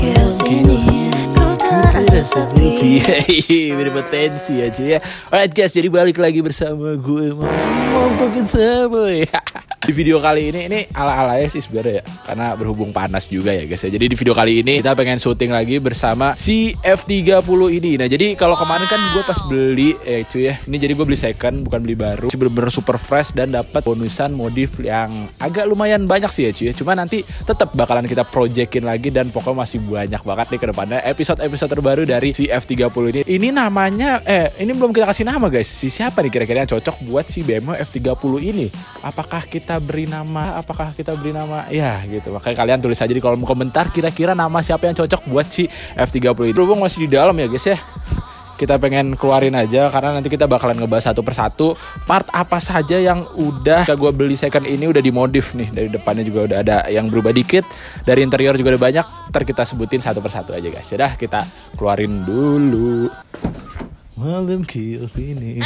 kills ini ku terasa sepi. Berpotensi ya cuy ya. Alright guys, jadi balik lagi bersama gue mau pakai boy. Di video kali ini ala-ala sih sebenarnya ya, karena berhubung panas juga ya guys ya. Jadi di video kali ini kita pengen syuting lagi bersama si F30 ini. Nah jadi kalau kemarin kan gue pas beli cuy ya, ini jadi gue beli second bukan beli baru. Bener-bener super fresh dan dapat bonusan modif yang agak lumayan banyak sih ya cuy ya. Cuma nanti tetap bakalan kita projectin lagi dan pokoknya masih banyak banget nih ke depannya episode-episode terbaru dari si F30 ini. Ini namanya ini belum kita kasih nama guys. Si siapa nih kira-kira yang cocok buat si BMW F30 ini? Apakah kita beri nama ya gitu. Makanya kalian tulis aja di kolom komentar kira-kira nama siapa yang cocok buat si F30 ini. Berhubung masih di dalam ya guys ya, kita pengen keluarin aja karena nanti kita bakalan ngebahas satu persatu part apa saja yang udah gue beli second ini udah dimodif nih. Dari depannya juga udah ada yang berubah dikit, dari interior juga udah banyak. Ntar kita sebutin satu persatu aja guys. Udah kita keluarin dulu. Malam kills ini.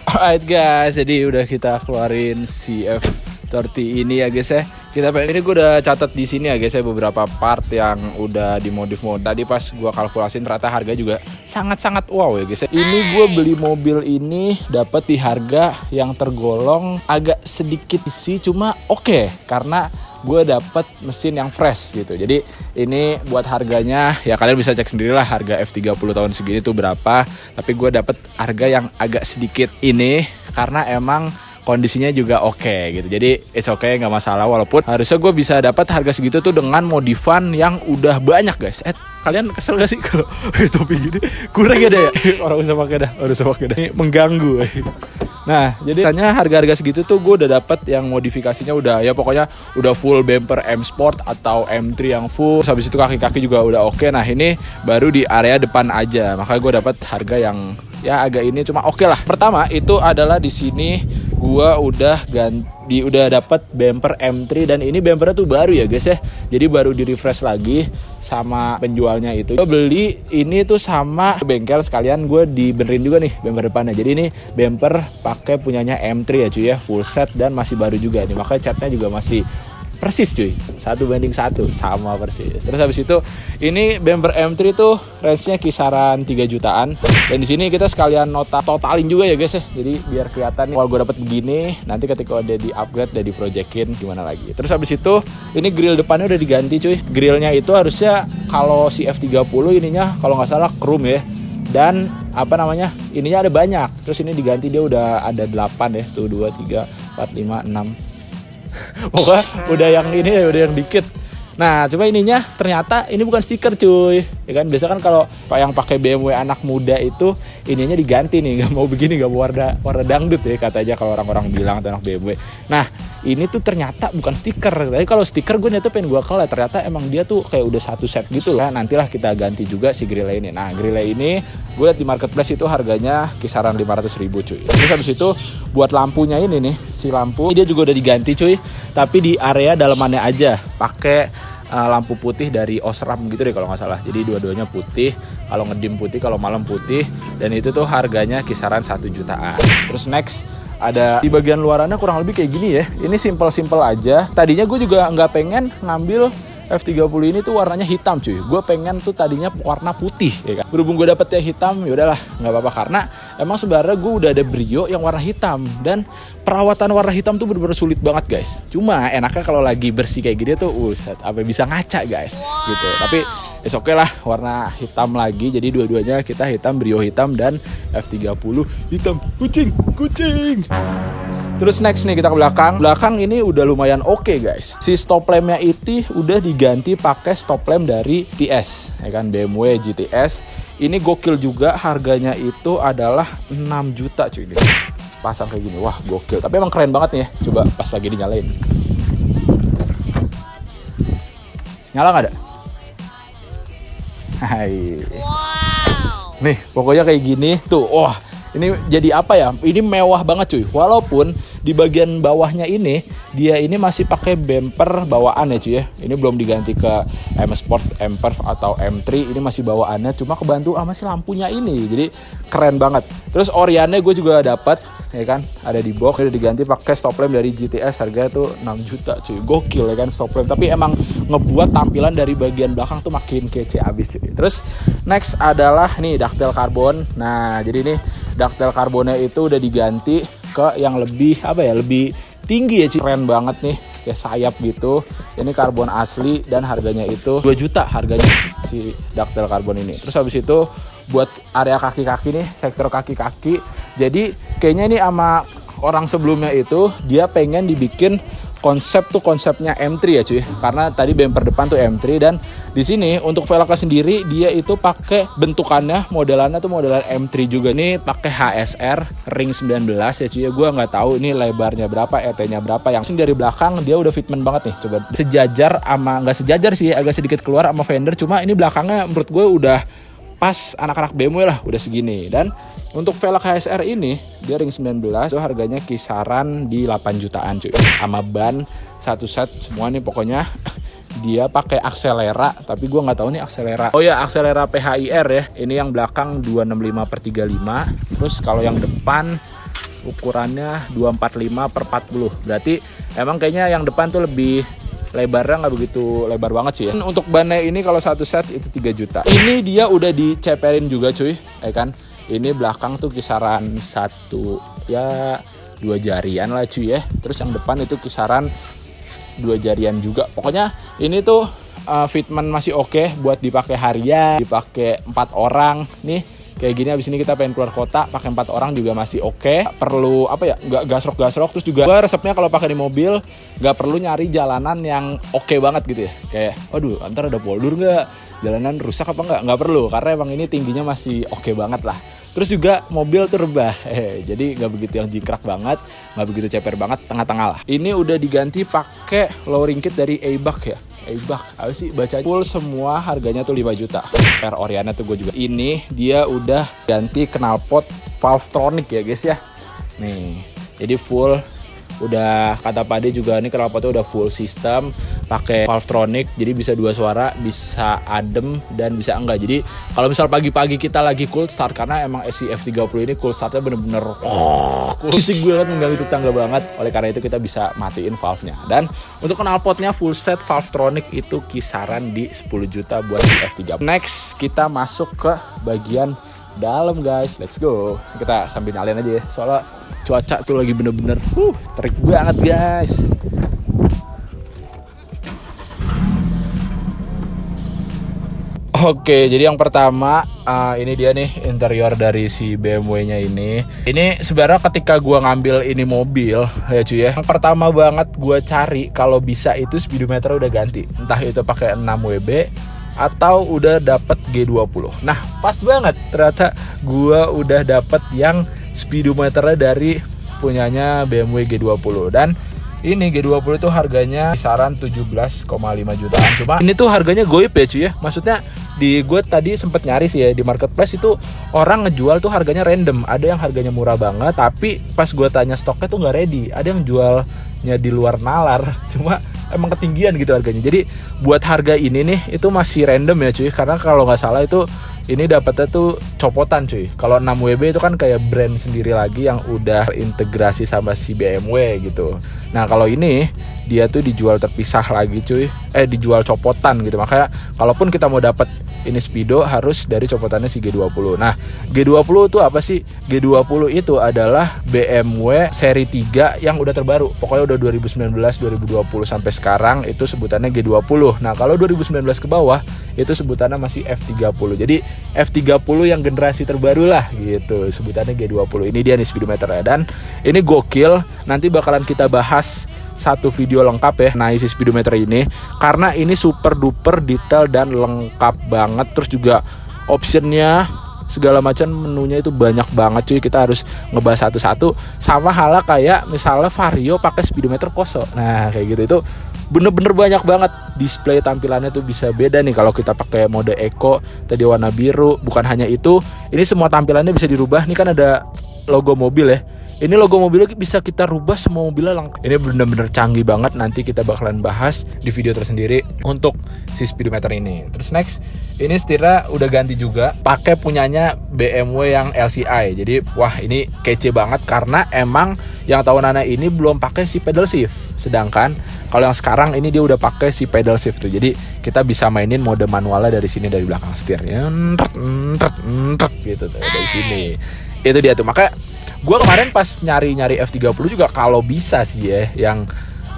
Alright guys, jadi udah kita keluarin si F30 ini ya guys ya. Ini gue udah catat di sini ya guys ya beberapa part yang udah dimodif. Tadi pas gue kalkulasin ternyata harga juga sangat-sangat wow ya guys ya. Ini gue beli mobil ini dapat di harga yang tergolong agak sedikit isi, cuma oke karena gue dapet mesin yang fresh gitu. Jadi ini buat harganya ya kalian bisa cek sendirilah harga F30 tahun segini tuh berapa. Tapi gue dapet harga yang agak sedikit ini karena emang kondisinya juga oke gitu. Jadi it's okay, nggak masalah. Walaupun harusnya gue bisa dapat harga segitu tuh dengan modifan yang udah banyak guys. Kalian kesel gak sih kalau topi gini kurang ada ya? Orang usah pakai dah. Ini mengganggu. Nah, jadi tanya harga-harga segitu tuh gue udah dapat yang modifikasinya udah ya pokoknya udah full bumper M Sport atau M3 yang full. Terus habis itu kaki-kaki juga udah oke. Nah, ini baru di area depan aja. Makanya gue dapat harga yang ya agak ini cuma oke lah. Pertama itu adalah di sini gue udah dapat bumper M3 dan ini bumpernya tuh baru ya guys ya. Jadi baru di refresh lagi sama penjualnya itu. Gue beli ini tuh sama bengkel sekalian gue dibenerin juga nih bumper depannya. Jadi ini bumper pakai punyanya M3 ya cuy ya, full set dan masih baru juga nih. Makanya catnya juga masih persis cuy, 1:1 sama persis. Terus habis itu ini bumper M3 tuh range-nya kisaran 3 jutaan. Dan di sini kita sekalian totalin juga ya guys ya. Jadi biar kelihatan nih kalau gue dapat begini, nanti ketika udah di upgrade udah diprojekin gimana lagi. Terus habis itu ini grill depannya udah diganti cuy. Grillnya itu harusnya kalau si F30 ininya kalau nggak salah chrome ya. Dan ininya ada banyak. Terus ini diganti dia udah ada 8 ya. Tuh 2, 3, 4, 5, 6. Pokoknya udah yang ini ya udah yang dikit. Nah coba ininya ternyata ini bukan stiker cuy ya kan. Biasa kan kalau yang pakai BMW anak muda itu ininya diganti nih, nggak mau begini, nggak mau warna dangdut ya katanya kalau orang-orang bilang atau anak BMW. Nah ini tuh ternyata bukan stiker. Tapi kalau stiker gue nyata pengen gue kelihatan ternyata emang dia tuh kayak udah satu set gitu lah. Nantilah kita ganti juga si grill ini. Nah grill ini gue liat di marketplace itu harganya kisaran 500.000 cuy. Terus habis itu buat lampunya ini nih, si lampu ini dia juga udah diganti cuy. Tapi di area dalamannya aja pakai lampu putih dari Osram gitu deh kalau nggak salah. Jadi dua-duanya putih, kalau ngedim putih, kalau malam putih. Dan itu tuh harganya kisaran 1 jutaan. Terus next ada di bagian luarannya kurang lebih kayak gini ya. Ini simple aja. Tadinya gue juga nggak pengen ngambil F30 ini tuh warnanya hitam cuy. Gue pengen tuh tadinya warna putih ya kan. Berhubung gue dapetnya hitam, ya udahlah nggak apa-apa, karena emang sebenarnya gue udah ada Brio yang warna hitam, dan perawatan warna hitam tuh bener-bener sulit banget guys. Cuma enaknya kalau lagi bersih kayak gini tuh apa bisa ngaca guys gitu. Tapi oke lah, warna hitam lagi. Jadi dua-duanya kita hitam, Brio hitam dan F30 hitam. Kucing. Terus next nih kita ke belakang. Belakang ini udah lumayan oke guys. Si stop lampnya itu udah diganti pakai stop lamp dari TS, ya kan, BMW GTS. Ini gokil juga, harganya itu adalah 6 juta cuy. Pasang kayak gini, wah gokil. Tapi emang keren banget nih ya. Coba pas lagi dinyalain. Nyala nggak ada? Hai. Wow. Nih pokoknya kayak gini tuh, wah. Ini jadi apa ya? Ini mewah banget cuy. Walaupun di bagian bawahnya ini dia ini masih pakai bumper bawaan ya cuy ya. Ini belum diganti ke M Sport, M Perf atau M3. Ini masih bawaannya, cuma kebantu sama si lampunya ini. Jadi keren banget. Terus oriannya gue juga dapat, ya kan? Ada di box. Udah diganti pakai stop lamp dari GTS, harganya tuh 6 juta cuy. Gokil ya kan stop lamp. Tapi emang ngebuat tampilan dari bagian belakang tuh makin kece abis cuy. Terus next adalah nih ductile karbon. Nah, jadi nih ductile karbonnya itu udah diganti ke yang lebih lebih tinggi ya cuy. Keren banget nih, kayak sayap gitu. Ini karbon asli dan harganya itu 2 juta harganya si ductile karbon ini. Terus habis itu buat area kaki-kaki nih, sektor kaki-kaki. Jadi kayaknya ini sama orang sebelumnya itu dia pengen dibikin konsepnya M3 ya cuy, karena tadi bumper depan tuh M3, dan di sini untuk velgnya sendiri dia itu pakai bentukannya modelannya tuh modelan M3 juga nih, pakai HSR ring 19 ya cuy. Gue nggak tahu ini lebarnya berapa, ET-nya berapa. Yang dari belakang dia udah fitment banget nih, coba sejajar sama, nggak sejajar sih, agak sedikit keluar sama fender, cuma ini belakangnya menurut gue udah pas anak-anak BMW lah, udah segini. Dan untuk velg HSR ini dia ring 19 itu harganya kisaran di 8 jutaan cuy, sama ban satu set semua nih. Pokoknya dia pakai akselera, tapi gue nggak tahu nih akselera. Oh ya, akselera PHIR ya. Ini yang belakang 265/35. Terus kalau yang depan ukurannya 245/40. Berarti emang kayaknya yang depan tuh lebih lebarnya nggak begitu lebar banget sih ya. Untuk bannya ini kalau satu set itu 3 juta. Ini dia udah diceperin juga cuy, ya kan. Ini belakang tuh kisaran 2 jarian lah cuy ya. Terus yang depan itu kisaran 2 jarian juga. Pokoknya ini tuh fitment masih oke buat dipakai harian, dipakai 4 orang nih. Kayak gini, abis ini kita pengen keluar kota pakai 4 orang juga masih oke. Perlu nggak gasrok. Terus juga resepnya kalau pakai di mobil nggak perlu nyari jalanan yang oke banget gitu ya. Kayak aduh ntar ada poldur nggak, jalanan rusak apa nggak perlu, karena emang ini tingginya masih oke banget lah. Terus juga mobil tuh rebah, jadi nggak begitu yang jingkrak banget, nggak begitu ceper banget, tengah-tengah lah. Ini udah diganti pakai lowering kit dari Eibach ya. Eibach, apa sih baca full semua, harganya tuh 5 juta. Per oriannya tuh gue juga. Ini dia udah ganti knalpot Valvetronic ya guys ya. Nih, jadi full. Udah kata Pade juga nih knalpotnya udah full system, pakai Valvetronic, jadi bisa 2 suara, bisa adem dan bisa enggak. Jadi kalau misal pagi-pagi kita lagi cold start, karena emang si F30 ini cold startnya bener-bener fisik gue kan, mengganggu tetangga banget. Oleh karena itu kita bisa matiin valve-nya. Dan untuk knalpotnya full set Valvetronic itu kisaran di 10 juta buat si F30. Next kita masuk ke bagian dalam guys, let's go. Kita sambil nyalain aja ya, soalnya cuaca tuh lagi bener-bener terik banget guys. Oke, jadi yang pertama ini dia nih interior dari si BMW-nya ini. Ini sebenarnya ketika gua ngambil ini mobil ya cuy ya, yang pertama banget gua cari kalau bisa itu speedometer udah ganti, entah itu pakai 6 WB atau udah dapet G20. Nah pas banget, ternyata gua udah dapet yang speedometernya dari punyanya BMW G20. Dan ini G20 itu harganya kisaran 17,5 jutaan. Cuma ini tuh harganya goib ya cuy ya. Maksudnya di gue tadi sempet nyari sih ya, di marketplace itu orang ngejual tuh harganya random. Ada yang harganya murah banget, tapi pas gue tanya stoknya tuh nggak ready. Ada yang jualnya di luar nalar, cuma emang ketinggian gitu harganya. Jadi buat harga ini nih itu masih random ya cuy, karena kalau nggak salah itu ini dapatnya tuh copotan cuy. Kalau 6WB itu kan kayak brand sendiri lagi yang udah integrasi sama si BMW gitu. Nah kalau ini dia tuh dijual terpisah lagi cuy, dijual copotan gitu. Makanya kalaupun kita mau dapat ini speedo harus dari copotannya si G20. Nah G20 itu apa sih? G20 itu adalah BMW seri 3 yang udah terbaru. Pokoknya udah 2019, 2020 sampai sekarang itu sebutannya G20. Nah kalau 2019 ke bawah itu sebutannya masih F30. Jadi F30 yang generasi terbaru lah gitu, sebutannya G20. Ini dia nih speedometernya, dan ini gokil. Nanti bakalan kita bahas satu video lengkap ya, nah isi speedometer ini, karena ini super duper detail dan lengkap banget. Terus juga optionnya segala macam, menunya itu banyak banget cuy. Kita harus ngebahas satu-satu. Sama halnya kayak misalnya Vario pakai speedometer Koso. Nah kayak gitu, itu bener-bener banyak banget. Display tampilannya tuh bisa beda nih kalau kita pakai mode Eco, tadi warna biru. Bukan hanya itu, ini semua tampilannya bisa dirubah. Ini kan ada logo mobil ya. Ini logo mobilnya bisa kita rubah, semua mobilnya lengkap. Ini bener-bener canggih banget. Nanti kita bakalan bahas di video tersendiri untuk si speedometer ini. Terus next, ini setirnya udah ganti juga, pakai punyanya BMW yang LCI. Jadi wah ini kece banget, karena emang yang tahun Nana ini belum pakai si pedal shift. Sedangkan kalau yang sekarang ini dia udah pakai si pedal shift tuh. Jadi kita bisa mainin mode manualnya dari sini, dari belakang setir. Gitu tuh dari sini. Itu dia tuh. Makanya gue kemarin pas nyari-nyari F30 juga kalau bisa sih ya, yang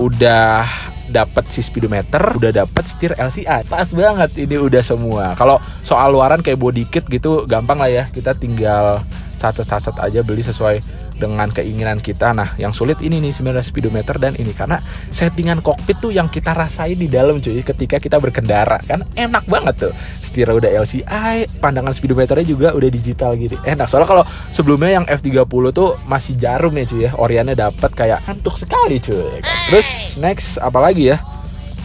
udah dapat si speedometer, udah dapat setir LCI, pas banget. Ini udah semua. Kalau soal luaran kayak body kit gitu gampang lah ya, kita tinggal sacet-sacet aja, beli sesuai dengan keinginan kita. Nah yang sulit ini nih sebenarnya speedometer dan ini, karena settingan kokpit tuh yang kita rasain di dalam cuy, ketika kita berkendara kan enak banget tuh. Setir udah LCI, pandangan speedometernya juga udah digital gitu, enak. Soalnya kalau sebelumnya yang F30 tuh masih jarum ya cuy ya, oriannya dapat kayak ngantuk sekali cuy. Terus next apa lagi ya?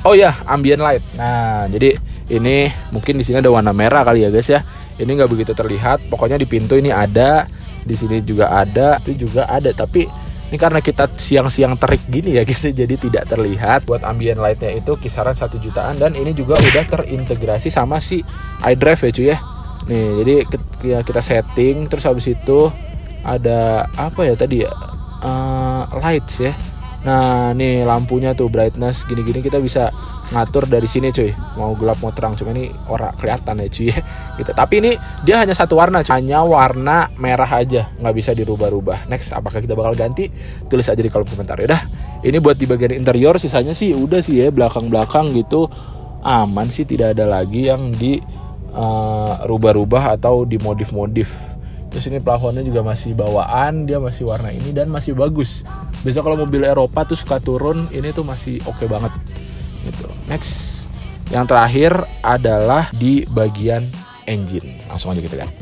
Oh ya, ambient light. Nah jadi ini mungkin di sini ada warna merah kali ya guys ya. Ini nggak begitu terlihat. Pokoknya di pintu ini ada, di sini juga ada, itu juga ada. Tapi ini karena kita siang-siang terik gini ya guys, jadi tidak terlihat. Buat ambient lightnya itu kisaran 1 jutaan, dan ini juga udah terintegrasi sama si iDrive ya cuy ya. Nih jadi kita setting, terus habis itu ada apa ya tadi ya, lights ya. Nah nih lampunya tuh brightness gini-gini kita bisa ngatur dari sini cuy, mau gelap mau terang. Cuma ini ora kelihatan ya cuy gitu. Tapi ini dia hanya satu warna cuy, hanya warna merah aja, nggak bisa dirubah-rubah. Next apakah kita bakal ganti? Tulis aja di kolom komentar ya. Dah ini buat di bagian interior, sisanya sih udah sih ya, belakang-belakang gitu aman sih, tidak ada lagi yang di rubah-rubah atau dimodif-modif. Terus ini plafonnya juga masih bawaan, dia masih warna ini dan masih bagus. Biasa kalau mobil Eropa tuh suka turun, ini tuh masih oke banget gitu. Next, yang terakhir adalah di bagian engine. Langsung aja gitu kan.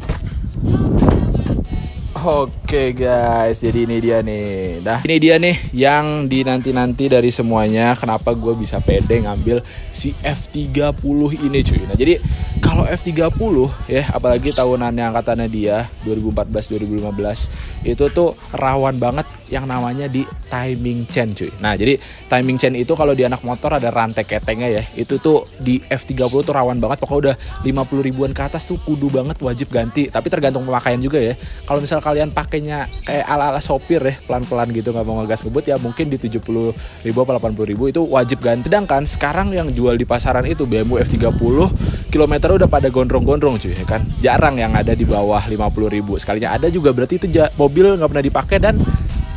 Oke guys, jadi ini dia nih. Nah ini dia nih yang dinanti-nanti dari semuanya. Kenapa gue bisa pede ngambil si F30 ini cuy. Nah jadi kalau F30 ya, apalagi tahunannya angkatannya dia 2014-2015, itu tuh rawan banget yang namanya di timing chain cuy. Nah jadi timing chain itu kalau di anak motor ada rantai ketengnya ya, itu tuh di F30 tuh rawan banget. Pokoknya udah 50 ribuan ke atas tuh kudu banget wajib ganti. Tapi tergantung pemakaian juga ya. Kalau misal kalian pakainya kayak ala-ala sopir ya, pelan-pelan gitu, nggak mau ngegas ngebut ya, mungkin di 70 ribu atau 80 ribu itu wajib ganti. Sedangkan sekarang yang jual di pasaran itu BMW F30 kilometer udah pada gondrong-gondrong cuy ya kan. Jarang yang ada di bawah 50 ribu. Sekalinya ada juga berarti itu mobil nggak pernah dipakai dan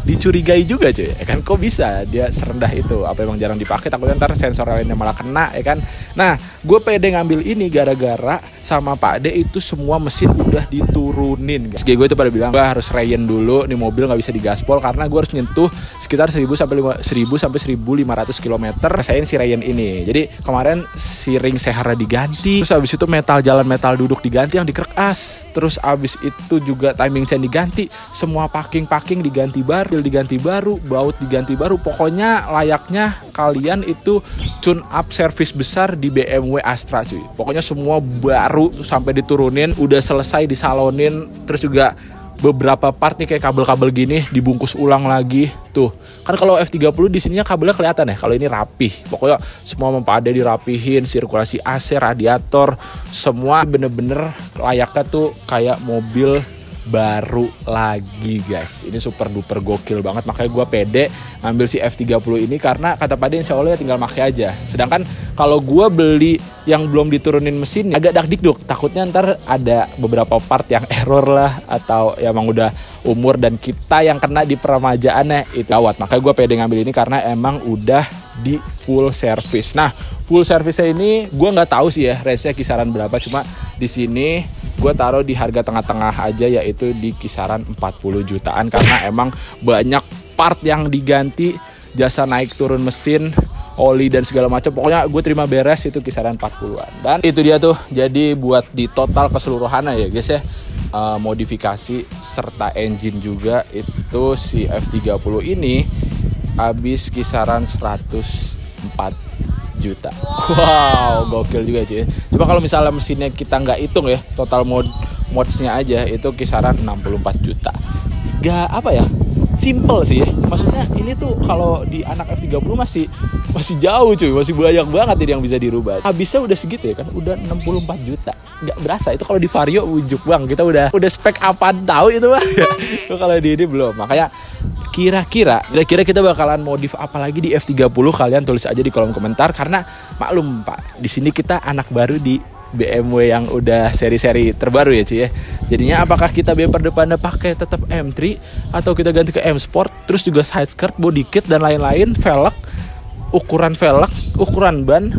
dicurigai juga cuy ya kan. Kok bisa dia serendah itu? Apa emang jarang dipakai? Takutnya ntar sensor lainnya malah kena ya kan. Nah gue pede ngambil ini gara-gara sama Pak D itu semua mesin udah diturunin guys. Gue itu pada bilang gue harus reyen dulu nih mobil, nggak bisa digaspol karena gue harus nyentuh sekitar 1000 sampai 1500 km. Rasain si reyen ini. Jadi kemarin si ring seharnya diganti, terus abis itu metal jalan, metal duduk diganti yang dikerek as, terus abis itu juga timing chain diganti, semua packing diganti baru, baut diganti baru. Pokoknya layaknya kalian itu tune up service besar di BMW Astra cuy. Pokoknya semua baru sampai diturunin, udah selesai disalonin, terus juga beberapa part nih kayak kabel-kabel gini dibungkus ulang lagi. Tuh, kan kalau F30 di sininya kabelnya kelihatan ya. Kalau ini rapih. Pokoknya semua mempada dirapihin, sirkulasi AC, radiator, semua bener-bener layaknya tuh kayak mobil baru lagi guys. Ini super duper gokil banget, makanya gue pede ngambil si F30 ini karena kata Pak De insya Allah ya tinggal pakai aja. Sedangkan kalau gue beli yang belum diturunin mesin agak dakdikduk, takutnya ntar ada beberapa part yang error lah atau ya emang udah umur dan kita yang kena di peremajaannya itu gawat. Makanya gue pede ngambil ini karena emang udah di full service. Nah, full service ini gue nggak tahu sih ya range-nya kisaran berapa, cuma di sini gue taruh di harga tengah-tengah aja, yaitu di kisaran 40 jutaan karena emang banyak part yang diganti, jasa naik turun mesin, oli dan segala macam. Pokoknya gue terima beres itu kisaran 40-an. Dan itu dia tuh, jadi buat di total keseluruhannya ya guys ya, modifikasi serta engine juga itu si F30 ini habis kisaran 104 juta. Wow, gokil juga cuy. Coba kalau misalnya mesinnya kita nggak hitung ya, total modsnya aja itu kisaran 64 juta. Gak apa ya, simple sih ya. Maksudnya ini tuh kalau di anak F30 masih jauh cuy, masih banyak banget ini yang bisa dirubah. Habisnya udah segitu ya kan, udah 64 juta. Nggak berasa itu kalau di Vario ujuk bang, kita udah spek apaan tahu itu bang. Kalau di ini belum, makanya kira-kira kita bakalan modif apa lagi di F30, kalian tulis aja di kolom komentar karena maklum Pak, di sini kita anak baru di BMW yang udah seri-seri terbaru ya cuy ya. Jadinya apakah kita bumper depannya pakai tetap M3 atau kita ganti ke M Sport, terus juga side skirt, body kit dan lain-lain, velg, ukuran ban,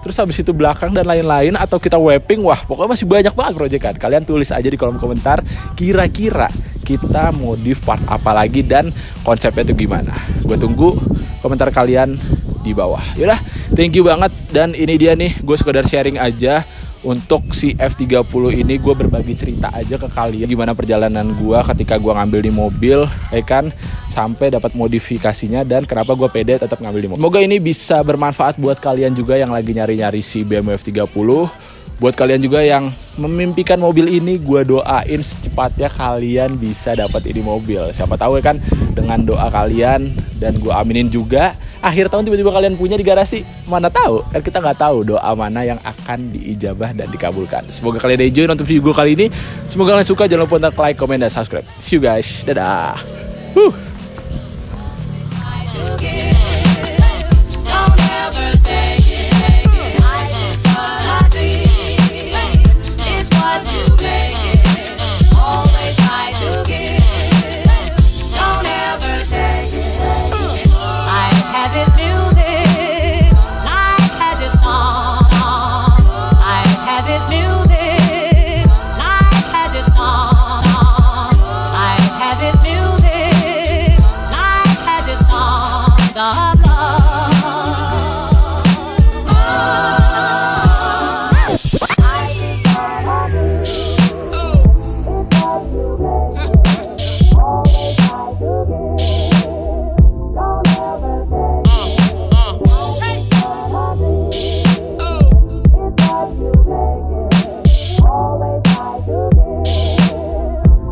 terus habis itu belakang dan lain-lain, atau kita wrapping. Wah, pokoknya masih banyak banget proyekan. Kalian tulis aja di kolom komentar kira-kira kita modif part apa lagi dan konsepnya itu gimana. Gue tunggu komentar kalian di bawah. Yaudah, thank you banget. Dan ini dia nih, gue sekedar sharing aja untuk si F30 ini. Gue berbagi cerita aja ke kalian gimana perjalanan gue ketika gue ngambil di mobil, ya kan, sampai dapat modifikasinya dan kenapa gue pede tetap ngambil di mobil. Semoga ini bisa bermanfaat buat kalian juga yang lagi nyari-nyari si BMW F30. Buat kalian juga yang memimpikan mobil ini, gue doain secepatnya kalian bisa dapat ini mobil. Siapa tahu ya kan, dengan doa kalian dan gue aminin juga, akhir tahun tiba-tiba kalian punya di garasi. Mana tahu, kan kita nggak tahu doa mana yang akan diijabah dan dikabulkan. Semoga kalian enjoy nonton video gue kali ini. Semoga kalian suka, jangan lupa untuk like, comment, dan subscribe. See you guys, dadah.